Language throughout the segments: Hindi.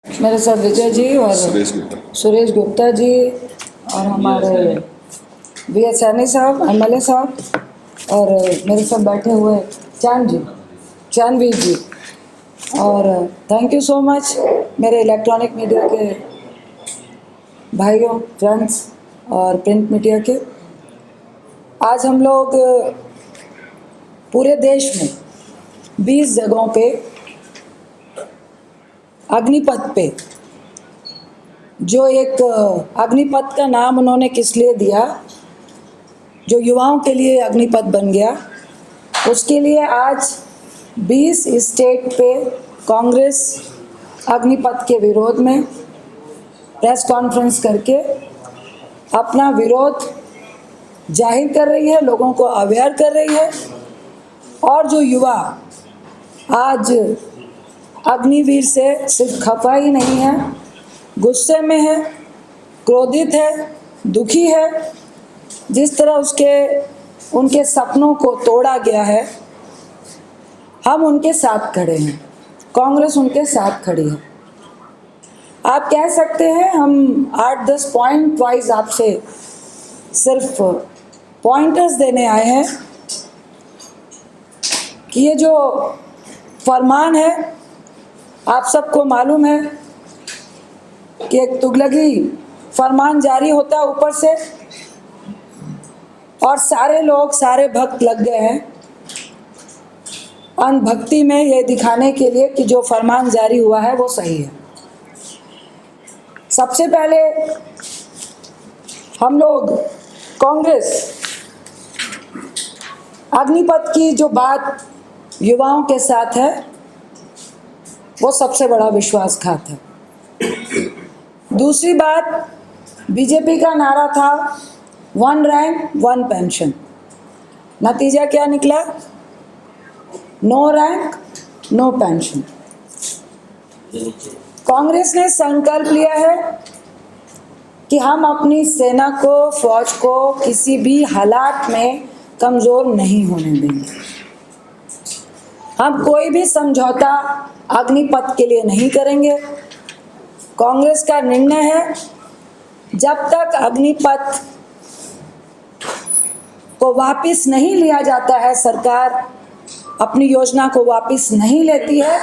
मेरे साथ विजय जी और सुरेश गुप्ता जी और हमारे वी एस सैनी साहब, एमएलए साहब, और मेरे साथ बैठे हुए चांदवीर जी। और थैंक यू सो मच मेरे इलेक्ट्रॉनिक मीडिया के भाइयों, फ्रेंड्स और प्रिंट मीडिया के। आज हम लोग पूरे देश में 20 जगहों पे अग्निपथ पे, जो एक अग्निपथ का नाम उन्होंने किस लिए दिया, जो युवाओं के लिए अग्निपथ बन गया, उसके लिए आज 20 स्टेट पे कांग्रेस अग्निपथ के विरोध में प्रेस कॉन्फ्रेंस करके अपना विरोध जाहिर कर रही है, लोगों को अवेयर कर रही है। और जो युवा आज अग्निवीर से सिर्फ खफा ही नहीं है, गुस्से में है, क्रोधित है, दुखी है। जिस तरह उनके सपनों को तोड़ा गया है, हम उनके साथ खड़े हैं, कांग्रेस उनके साथ खड़ी है। आप कह सकते हैं हम 8-10 पॉइंट वाइज आपसे सिर्फ पॉइंटर्स देने आए हैं कि ये जो फरमान है, आप सबको मालूम है कि एक तुगलकी फरमान जारी होता है ऊपर से, और सारे लोग, सारे भक्त लग गए हैं अनभक्ति में, ये दिखाने के लिए कि जो फरमान जारी हुआ है वो सही है। सबसे पहले हम लोग कांग्रेस अग्निपथ की जो बात युवाओं के साथ है, वो सबसे बड़ा विश्वासघात है। दूसरी बात, बीजेपी का नारा था 1 रैंक 1 पेंशन। नतीजा क्या निकला? No rank no pension. Congress ने संकल्प लिया है कि हम अपनी सेना को, फौज को किसी भी हालात में कमज़ोर नहीं होने देंगे। हम कोई भी समझौता अग्निपथ के लिए नहीं करेंगे। कांग्रेस का निर्णय है, जब तक अग्निपथ को वापस नहीं लिया जाता है, सरकार अपनी योजना को वापस नहीं लेती है,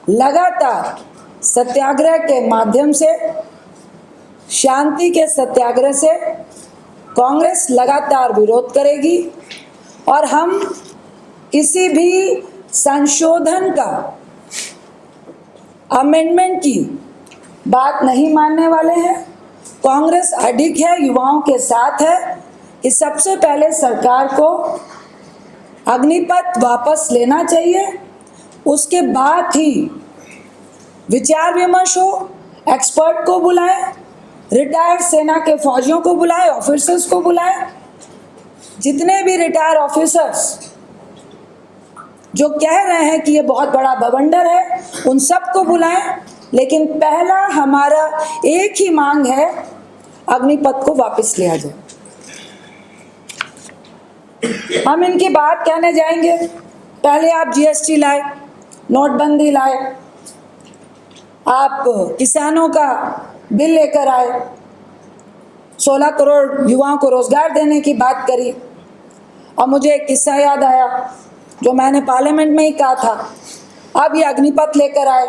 लगातार सत्याग्रह के माध्यम से, शांति के सत्याग्रह से कांग्रेस लगातार विरोध करेगी। और हम किसी भी संशोधन का, अमेंडमेंट की बात नहीं मानने वाले हैं। कांग्रेस अडिग है, युवाओं के साथ है कि सबसे पहले सरकार को अग्निपथ वापस लेना चाहिए, उसके बाद ही विचार विमर्श हो, एक्सपर्ट को बुलाएं, रिटायर्ड सेना के फौजियों को बुलाएं, ऑफिसर्स को बुलाएं, जितने भी रिटायर्ड ऑफिसर्स जो कह रहे हैं कि ये बहुत बड़ा बवंडर है, उन सबको बुलाएं। लेकिन पहला हमारा एक ही मांग है, अग्निपथ को वापस लिया जाए। हम इनकी बात कहने जाएंगे। पहले आप जीएसटी लाए, नोटबंदी लाए, आप किसानों का बिल लेकर आए, 16 करोड़ युवाओं को रोजगार देने की बात करी। और मुझे एक किस्सा याद आया जो मैंने पार्लियामेंट में ही कहा था। अब ये अग्निपथ लेकर आए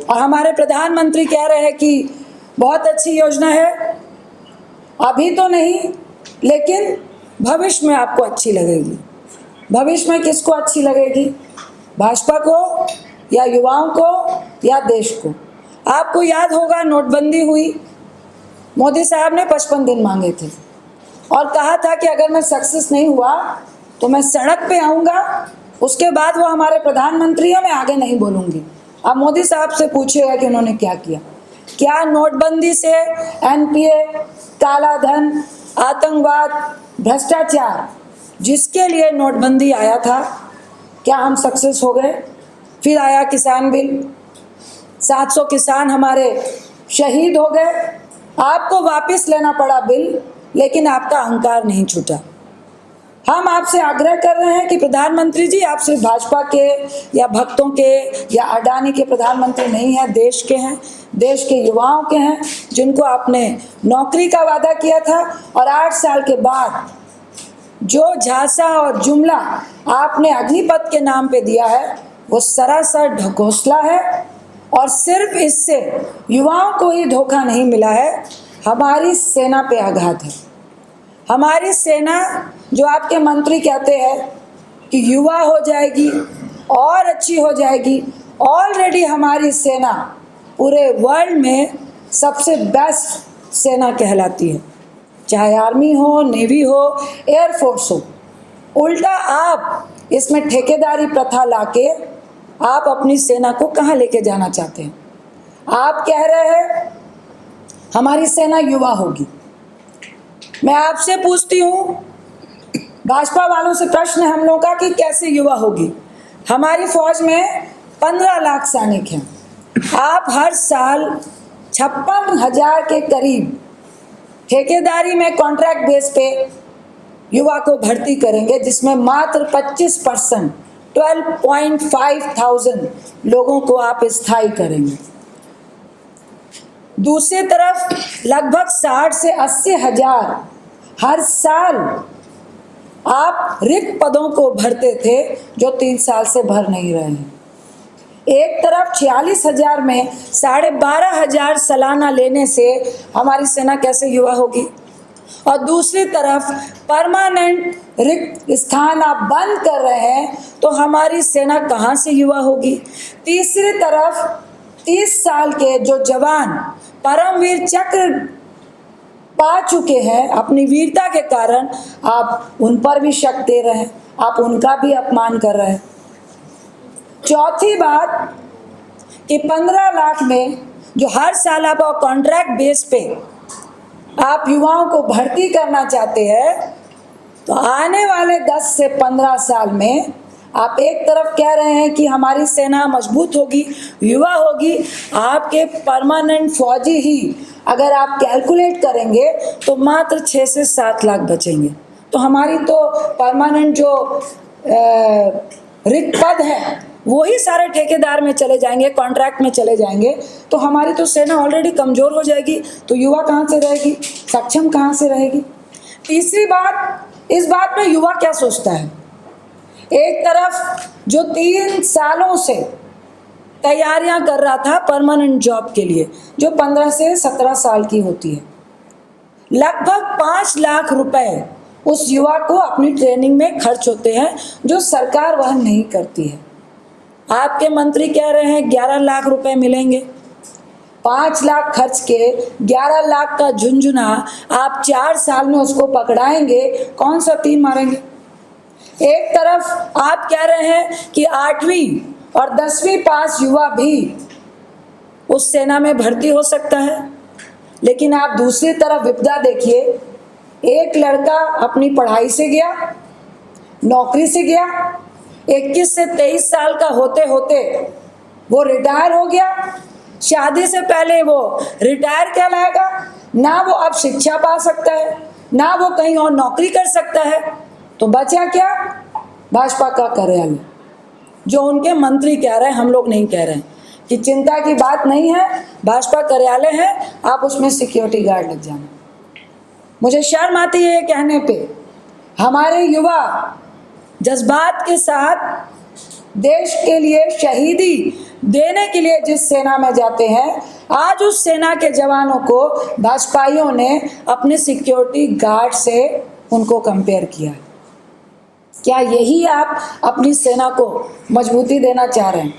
और हमारे प्रधानमंत्री कह रहे हैं कि बहुत अच्छी योजना है, अभी तो नहीं लेकिन भविष्य में आपको अच्छी लगेगी। भविष्य में किसको अच्छी लगेगी? भाजपा को या युवाओं को या देश को? आपको याद होगा, नोटबंदी हुई, मोदी साहब ने 55 दिन मांगे थे और कहा था कि अगर मैं सक्सेस नहीं हुआ तो मैं सड़क पे आऊँगा। उसके बाद वो हमारे प्रधानमंत्री हैं, मैं आगे नहीं बोलूँगी। अब मोदी साहब से पूछिएगा कि उन्होंने क्या किया। क्या नोटबंदी से एनपीए, काला धन, आतंकवाद, भ्रष्टाचार, जिसके लिए नोटबंदी आया था, क्या हम सक्सेस हो गए? फिर आया किसान बिल, 700 किसान हमारे शहीद हो गए। आपको वापस लेना पड़ा बिल, लेकिन आपका अहंकार नहीं छूटा। हम आपसे आग्रह कर रहे हैं कि प्रधानमंत्री जी, आप सिर्फ भाजपा के या भक्तों के या अडानी के प्रधानमंत्री नहीं हैं, देश के हैं, देश के युवाओं के हैं, जिनको आपने नौकरी का वादा किया था और 8 साल के बाद जो झांसा और जुमला आपने अग्निपथ के नाम पे दिया है वो सरासर ढकोसला है। और सिर्फ इससे युवाओं को ही धोखा नहीं मिला है, हमारी सेना पे आघात है। हमारी सेना, जो आपके मंत्री कहते हैं कि युवा हो जाएगी और अच्छी हो जाएगी, ऑलरेडी हमारी सेना पूरे वर्ल्ड में सबसे बेस्ट सेना कहलाती है, चाहे आर्मी हो, नेवी हो, एयरफोर्स हो। उल्टा आप इसमें ठेकेदारी प्रथा लाके आप अपनी सेना को कहाँ लेके जाना चाहते हैं? आप कह रहे हैं हमारी सेना युवा होगी। मैं आपसे पूछती हूँ, भाजपा वालों से प्रश्न है हम लोगों का कि कैसे युवा होगी? हमारी फौज में 15 लाख सैनिक हैं। आप हर साल 56,000 के करीब ठेकेदारी में कॉन्ट्रैक्ट बेस पे युवा को भर्ती करेंगे, जिसमें मात्र 25% 12,500 लोगों को आप स्थायी करेंगे। दूसरी तरफ लगभग 60 से 80 हजार हर साल आप रिक्त पदों को भरते थे, जो 3 साल से भर नहीं रहे हैं। एक तरफ 46,000 में 12,500 सालाना लेने से हमारी सेना कैसे युवा होगी? और दूसरी तरफ परमानेंट रिक्त स्थान आप बंद कर रहे हैं, तो हमारी सेना कहाँ से युवा होगी? तीसरी तरफ 30 साल के जो जवान परमवीर चक्र पा चुके हैं अपनी वीरता के कारण, आप उन पर भी शक दे रहे हैं, आप उनका भी अपमान कर रहे हैं। चौथी बात कि 15 लाख में जो हर साल आप कॉन्ट्रैक्ट बेस पे आप युवाओं को भर्ती करना चाहते हैं, तो आने वाले 10 से 15 साल में आप एक तरफ कह रहे हैं कि हमारी सेना मजबूत होगी, युवा होगी, आपके परमानेंट फौजी ही अगर आप कैलकुलेट करेंगे तो मात्र 6 से 7 लाख बचेंगे। तो हमारी तो परमानेंट जो रिक्त पद है वही सारे ठेकेदार में चले जाएंगे, कॉन्ट्रैक्ट में चले जाएंगे, तो हमारी तो सेना ऑलरेडी कमज़ोर हो जाएगी। तो युवा कहाँ से रहेगी, सक्षम कहाँ से रहेगी? तीसरी बात, इस बात में युवा क्या सोचता है? एक तरफ जो 3 सालों से तैयारियां कर रहा था परमानेंट जॉब के लिए, जो 15 से 17 साल की होती है, लगभग 5 लाख रुपए उस युवा को अपनी ट्रेनिंग में खर्च होते हैं, जो सरकार वहन नहीं करती है। आपके मंत्री कह रहे हैं 11 लाख रुपए मिलेंगे। 5 लाख खर्च के 11 लाख का झुंझुना आप 4 साल में उसको पकड़ाएंगे, कौन सा तीर मारेंगे? एक तरफ आप कह रहे हैं कि 8वीं और 10वीं पास युवा भी उस सेना में भर्ती हो सकता है, लेकिन आप दूसरी तरफ विपदा देखिए। एक लड़का अपनी पढ़ाई से गया, नौकरी से गया, 21 से 23 साल का होते होते वो रिटायर हो गया। शादी से पहले वो रिटायर कहलाएगा, ना वो अब शिक्षा पा सकता है, ना वो कहीं और नौकरी कर सकता है। तो बचा क्या? भाजपा का कार्यालय, जो उनके मंत्री कह रहे हैं, हम लोग नहीं कह रहे हैं कि चिंता की बात नहीं है, भाजपा कार्यालय है, आप उसमें सिक्योरिटी गार्ड लग जाना। मुझे शर्म आती है ये कहने पे। हमारे युवा जज्बात के साथ देश के लिए शहीदी देने के लिए जिस सेना में जाते हैं, आज उस सेना के जवानों को भाजपाइयों ने अपने सिक्योरिटी गार्ड से उनको कंपेयर किया। क्या यही आप अपनी सेना को मजबूती देना चाह रहे हैं?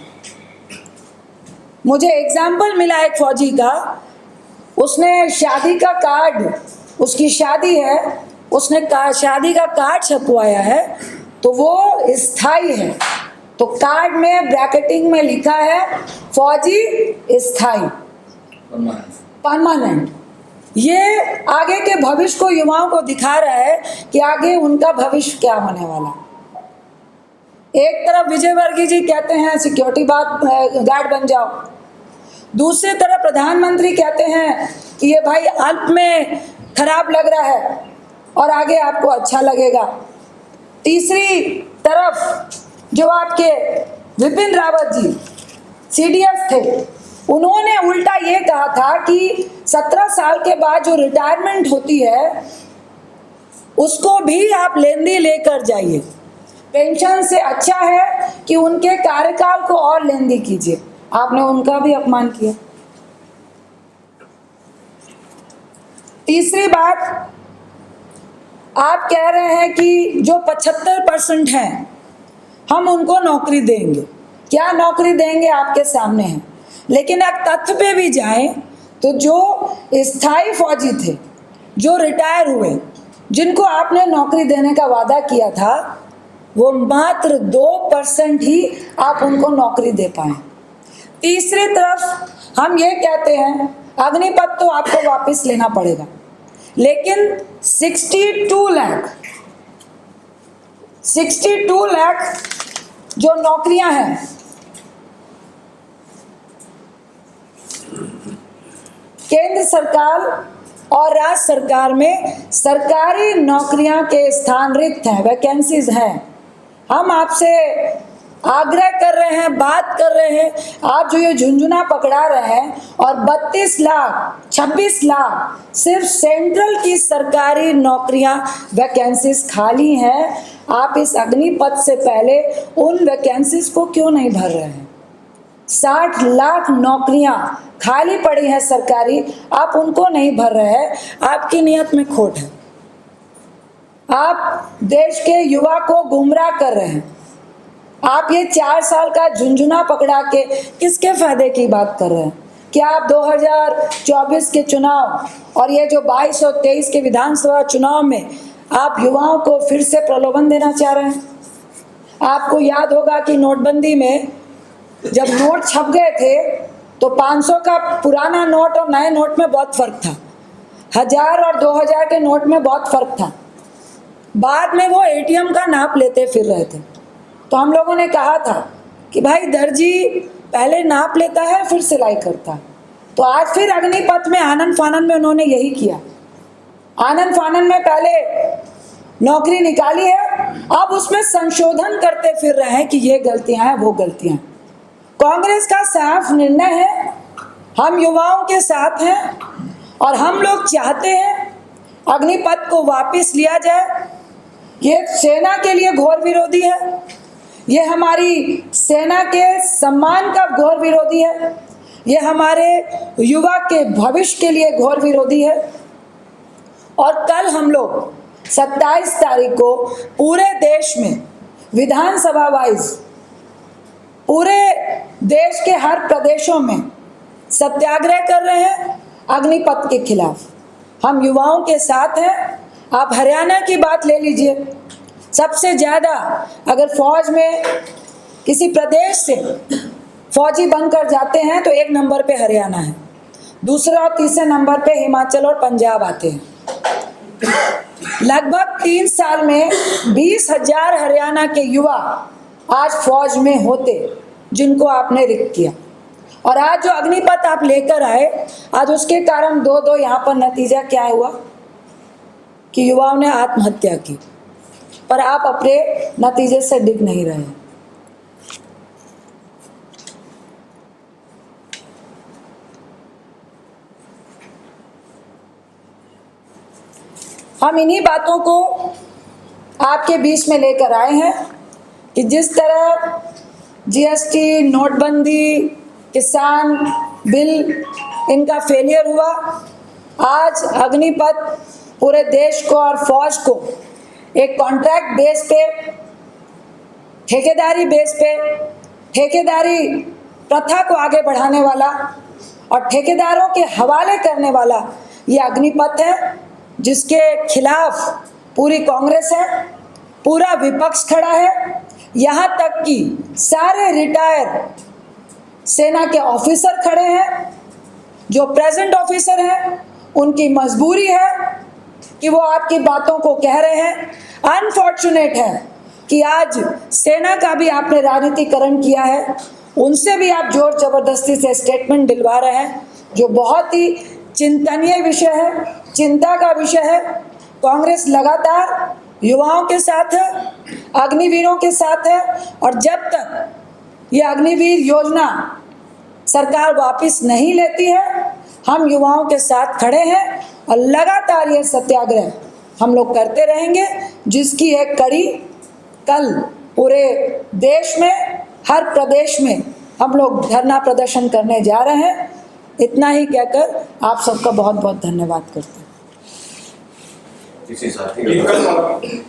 मुझे एग्जाम्पल मिला एक फौजी का, उसने शादी का कार्ड, उसकी शादी है, उसने शादी का कार्ड छपवाया है, तो वो स्थायी है। तो कार्ड में ब्रैकेटिंग में लिखा है फौजी स्थायी, परमानेंट। ये आगे के भविष्य को, युवाओं को दिखा रहा है कि आगे उनका भविष्य क्या होने वाला। एक तरफ विजय वर्गीय जी कहते हैं सिक्योरिटी गार्ड बन जाओ, दूसरी तरफ प्रधानमंत्री कहते हैं कि ये भाई अल्प में खराब लग रहा है और आगे आपको अच्छा लगेगा। तीसरी तरफ जो आपके विपिन रावत जी CDS थे, उन्होंने उल्टा ये कहा था कि 17 साल के बाद जो रिटायरमेंट होती है उसको भी आप लेंदी लेकर जाइए। पेंशन से अच्छा है कि उनके कार्यकाल को और लेंदी कीजिए। आपने उनका भी अपमान किया। तीसरी बात, आप कह रहे हैं कि जो 75% हैं हम उनको नौकरी देंगे। क्या नौकरी देंगे आपके सामने है, लेकिन एक तथ्य पे भी जाएं तो जो स्थायी फौजी थे, जो रिटायर हुए, जिनको आपने नौकरी देने का वादा किया था, वो मात्र 2% ही आप उनको नौकरी दे पाए। तीसरी तरफ हम ये कहते हैं अग्निपथ तो आपको वापस लेना पड़ेगा, लेकिन 62 लाख जो नौकरियां हैं, केंद्र सरकार और राज्य सरकार में सरकारी नौकरियां के स्थान रिक्त हैं, वैकेंसीज हैं। हम आपसे आग्रह कर रहे हैं, बात कर रहे हैं, आप जो ये झुंझुना पकड़ा रहे हैं और 32 लाख 26 लाख सिर्फ सेंट्रल की सरकारी नौकरियां वैकेंसीज खाली हैं। आप इस अग्निपथ से पहले उन वैकेंसीज को क्यों नहीं भर रहे हैं? 60 लाख नौकरियां खाली पड़ी हैं सरकारी, आप उनको नहीं भर रहे हैं। आपकी नियत में खोट है। आप देश के युवा को गुमराह कर रहे हैं। आप ये 4 साल का झुंझुना पकड़ा के किसके फायदे की बात कर रहे हैं? क्या आप 2024 के चुनाव और ये जो 22 और 23 के विधानसभा चुनाव में आप युवाओं को फिर से प्रलोभन देना चाह रहे हैं? आपको याद होगा कि नोटबंदी में जब नोट छप गए थे तो 500 का पुराना नोट और नए नोट में बहुत फर्क था। 1000 और 2000 के नोट में बहुत फर्क था। बाद में वो ATM का नाप लेते फिर रहे थे। तो हम लोगों ने कहा था कि भाई दर्जी पहले नाप लेता है फिर सिलाई करता है। तो आज फिर अग्निपथ में आनन फानन में उन्होंने यही किया। आनन फानन में पहले नौकरी निकाली है, अब उसमें संशोधन करते फिर रहे हैं कि ये गलतियां हैं, वो गलतियां हैं। कांग्रेस का साफ निर्णय है, हम युवाओं के साथ हैं और हम लोग चाहते हैं अग्निपथ को वापस लिया जाए। ये सेना के लिए घोर विरोधी है, ये हमारी सेना के सम्मान का घोर विरोधी है, ये हमारे युवा के भविष्य के लिए घोर विरोधी है। और कल हम लोग 27 तारीख को पूरे देश में विधानसभा वाइज पूरे देश के हर प्रदेशों में सत्याग्रह कर रहे हैं अग्निपथ के खिलाफ। हम युवाओं के साथ हैं। आप हरियाणा की बात ले लीजिए, सबसे ज़्यादा अगर फौज में किसी प्रदेश से फौजी बनकर जाते हैं तो 1 नंबर पे हरियाणा है, दूसरे और तीसरे नंबर पे हिमाचल और पंजाब आते हैं। लगभग 3 साल में 20,000 हरियाणा के युवा आज फौज में होते, जिनको आपने रिक्त किया। और आज जो अग्निपथ आप लेकर आए, आज उसके कारण 2-2 यहाँ पर नतीजा क्या हुआ कि युवाओं ने आत्महत्या की। पर आप अपने नतीजे से डिग नहीं रहे। हम इन्हीं बातों को आपके बीच में लेकर आए हैं कि जिस तरह GST, नोटबंदी, किसान बिल, इनका फेलियर हुआ, आज अग्निपथ पूरे देश को और फौज को एक कॉन्ट्रैक्ट बेस पे, ठेकेदारी बेस पे, ठेकेदारी प्रथा को आगे बढ़ाने वाला और ठेकेदारों के हवाले करने वाला ये अग्निपथ है, जिसके खिलाफ पूरी कांग्रेस है, पूरा विपक्ष खड़ा है। यहाँ तक कि सारे रिटायर सेना के ऑफिसर खड़े हैं। जो प्रेजेंट ऑफिसर हैं उनकी मजबूरी है कि वो आपकी बातों को कह रहे हैं। अनफॉर्चुनेट है कि आज सेना का भी आपने राजनीतिकरण किया है, उनसे भी आप जोर जबरदस्ती से स्टेटमेंट दिलवा रहे हैं, जो बहुत ही चिंतनीय विषय है, चिंता का विषय है। कांग्रेस लगातार युवाओं के साथ है, अग्निवीरों के साथ है। और जब तक ये अग्निवीर योजना सरकार वापस नहीं लेती है, हम युवाओं के साथ खड़े हैं और लगातार ये सत्याग्रह हम लोग करते रहेंगे, जिसकी एक कड़ी कल पूरे देश में, हर प्रदेश में हम लोग धरना प्रदर्शन करने जा रहे हैं। इतना ही कहकर आप सबका बहुत बहुत धन्यवाद करते हैं।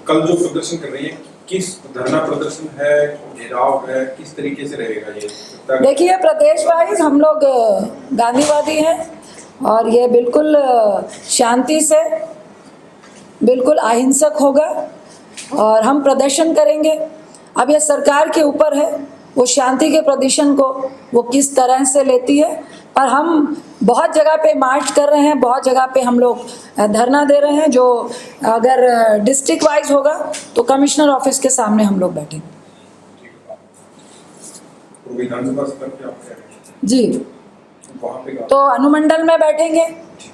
कल जो प्रदर्शन कर रही है, किस धरना प्रदर्शन है, घेराव है, किस तरीके से रहेगा ये? देखिए, प्रदेश वाइज हम लोग गांधीवादी हैं और ये बिल्कुल शांति से, बिल्कुल अहिंसक होगा और हम प्रदर्शन करेंगे। अब ये सरकार के ऊपर है वो शांति के प्रदर्शन को वो किस तरह से लेती है। और हम बहुत जगह पे मार्च कर रहे हैं, बहुत जगह पे हम लोग धरना दे रहे हैं। जो अगर डिस्ट्रिक्ट वाइज होगा तो कमिश्नर ऑफिस के सामने हम लोग बैठेंगे। जी, तो अनुमंडल में बैठेंगे,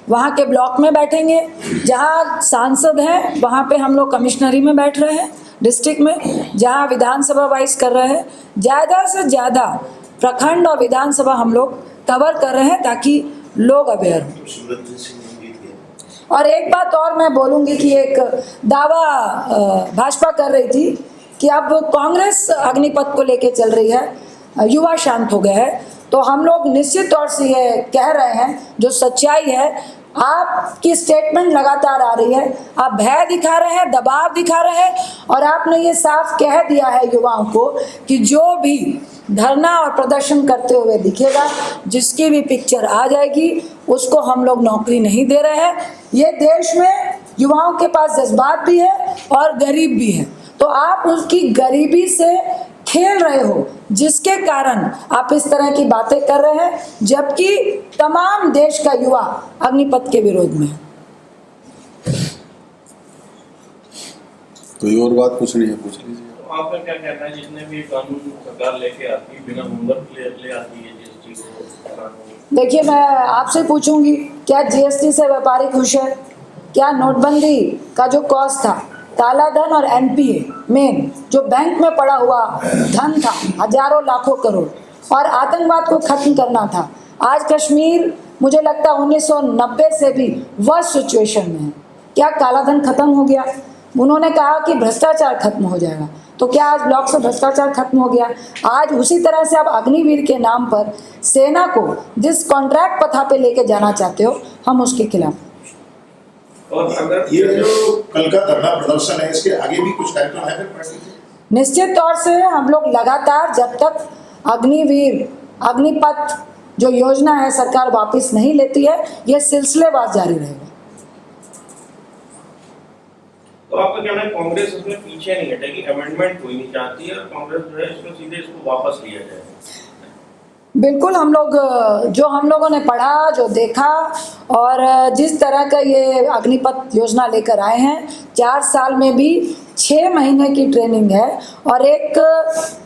वहाँ के ब्लॉक में बैठेंगे, जहाँ सांसद हैं वहाँ पे हम लोग कमिश्नरी में बैठ रहे हैं, डिस्ट्रिक्ट में जहाँ विधानसभा वाइज कर रहे हैं। ज़्यादा से ज़्यादा प्रखंड और विधानसभा हम लोग कवर कर रहे हैं ताकि लोग अवेयर हों। और एक बात और मैं बोलूँगी कि एक दावा भाजपा कर रही थी कि अब कांग्रेस अग्निपथ को लेके चल रही है, युवा शांत हो गए हैं। तो हम लोग निश्चित तौर से ये कह रहे हैं, जो सच्चाई है, आपकी स्टेटमेंट लगातार आ रही है, आप भय दिखा रहे हैं, दबाव दिखा रहे हैं और आपने ये साफ कह दिया है युवाओं को कि जो भी धरना और प्रदर्शन करते हुए दिखेगा, जिसकी भी पिक्चर आ जाएगी, उसको हम लोग नौकरी नहीं दे रहे हैं। ये देश में युवाओं के पास जज्बात भी है और गरीब भी है, तो आप उसकी गरीबी से खेल रहे हो, जिसके कारण आप इस तरह की बातें कर रहे हैं, जबकि तमाम देश का युवा अग्निपथ के विरोध में है। कोई और बात पूछनी है, पूछ लीजिए। तो आपका क्या कहना है, जितने भी कानून सरकार लेके आती है, बिना होमवर्क ले आती है जीएसटी को? देखिए, मैं आपसे पूछूंगी, क्या जीएसटी से व्यापारी खुश है? क्या नोटबंदी का जो कॉस्ट था, काला धन और एनपीए, मेन जो बैंक में पड़ा हुआ धन था, हजारों लाखों करोड़, और आतंकवाद को खत्म करना था, आज कश्मीर मुझे लगता है 1990 से भी वर्स्ट सिचुएशन में है। क्या काला धन खत्म हो गया? उन्होंने कहा कि भ्रष्टाचार खत्म हो जाएगा, तो क्या आज ब्लॉक से भ्रष्टाचार खत्म हो गया? आज उसी तरह से आप अग्निवीर के नाम पर सेना को जिस कॉन्ट्रैक्ट पथा पे लेके जाना चाहते हो, हम उसके खिलाफ। और अगर ये जो कल का धरना प्रदर्शन है, इसके आगे भी कुछ कार्यक्रम है? निश्चित तौर से हम लोग लगातार, जब तक अग्निवीर, अग्निपथ जो योजना है सरकार वापस नहीं लेती है, ये सिलसिलेवार जारी रहेगा। तो आपका कहना है कांग्रेस उसमें पीछे नहीं हटेगी, अमेंडमेंट कोई नहीं चाहती है, कांग्रेस जो है इसको सीधे इसको वापस लिया जाए? बिल्कुल, हम लोगों ने पढ़ा, जो देखा और जिस तरह का ये अग्निपथ योजना लेकर आए हैं, 4 साल में भी 6 महीने की ट्रेनिंग है और एक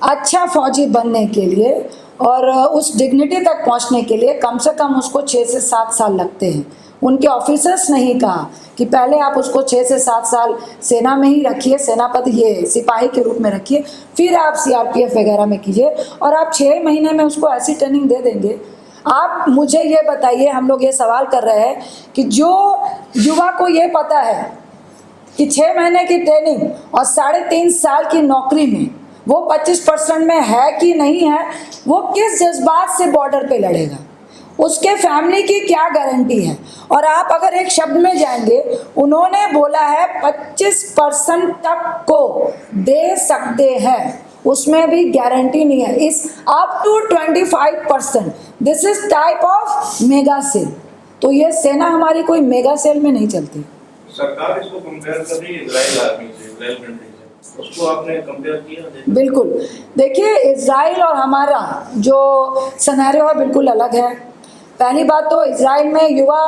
अच्छा फौजी बनने के लिए और उस डिग्निटी तक पहुंचने के लिए कम से कम उसको 6 से 7 साल लगते हैं। उनके ऑफिसर्स ने ही कहा कि पहले आप उसको 6 से 7 साल सेना में ही रखिए, सेनापति ये सिपाही के रूप में रखिए, फिर आप सीआरपीएफ वगैरह में कीजिए और आप 6 महीने में उसको ऐसी ट्रेनिंग दे देंगे। आप मुझे ये बताइए, हम लोग ये सवाल कर रहे हैं कि जो युवा को ये पता है कि 6 महीने की ट्रेनिंग और 3.5 साल की नौकरी में वो 25% में है कि नहीं है, वो किस जज्बात से बॉर्डर पे लड़ेगा? उसके फैमिली की क्या गारंटी है? और आप अगर एक शब्द में जाएंगे, उन्होंने बोला है 25% तक को दे सकते हैं, उसमें भी गारंटी नहीं है। Is up to 25%, this is type of mega sale. तो ये सेना हमारी कोई मेगा सेल में नहीं चलती। सरकार इसको कंपेयर कर रही है इजराइल आर्मी से, इजराइल कंट्री से, उसको आपने कंपेयर किया? बिल्कुल, देखिए, इजराइल और हमारा जो सिनेरियो है बिल्कुल अलग है। पहली बात तो इजराइल में युवा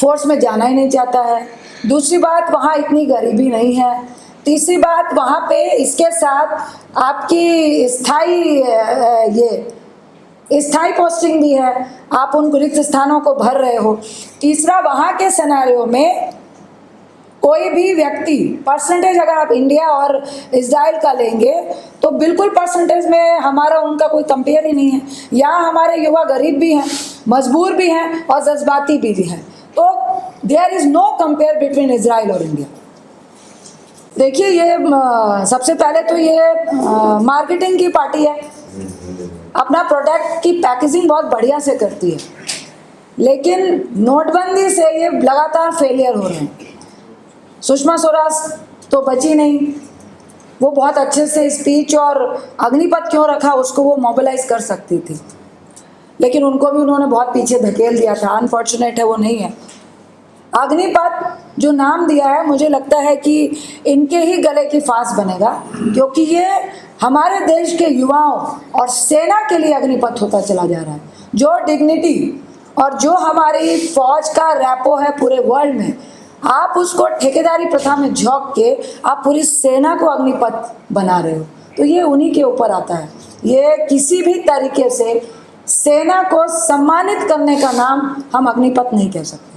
फोर्स में जाना ही नहीं चाहता है। दूसरी बात, वहाँ इतनी गरीबी नहीं है। तीसरी बात, वहाँ पे इसके साथ आपकी स्थायी पोस्टिंग भी है, आप उन रिक्त स्थानों को भर रहे हो। तीसरा, वहाँ के सिनेरियो में कोई भी व्यक्ति परसेंटेज अगर आप इंडिया और इजराइल का लेंगे तो बिल्कुल परसेंटेज में हमारा उनका कोई कंपेयर ही नहीं है। यहाँ हमारे युवा गरीब भी हैं, मजबूर भी हैं और जज्बाती भी हैं। तो there is no compare between Israel और इंडिया। देखिए ये सबसे पहले तो ये मार्केटिंग की पार्टी है, अपना प्रोडक्ट की पैकेजिंग बहुत बढ़िया से करती है, लेकिन नोटबंदी से ये लगातार फेलियर हो रहे हैं। सुषमा स्वराज तो बची नहीं, वो बहुत अच्छे से स्पीच और अग्निपथ क्यों रखा उसको वो मोबिलाइज कर सकती थी, लेकिन उनको भी उन्होंने बहुत पीछे धकेल दिया था। अनफॉर्चुनेट है वो नहीं है। अग्निपथ जो नाम दिया है मुझे लगता है कि इनके ही गले की फांस बनेगा, क्योंकि ये हमारे देश के युवाओं और सेना के लिए अग्निपथ होता चला जा रहा है। जो डिग्निटी और जो हमारी फौज का रैपो है पूरे वर्ल्ड में, आप उसको ठेकेदारी प्रथा में झोंक के आप पूरी सेना को अग्निपथ बना रहे हो, तो ये उन्हीं के ऊपर आता है। ये किसी भी तरीके से सेना को सम्मानित करने का नाम हम अग्निपथ नहीं कह सकते।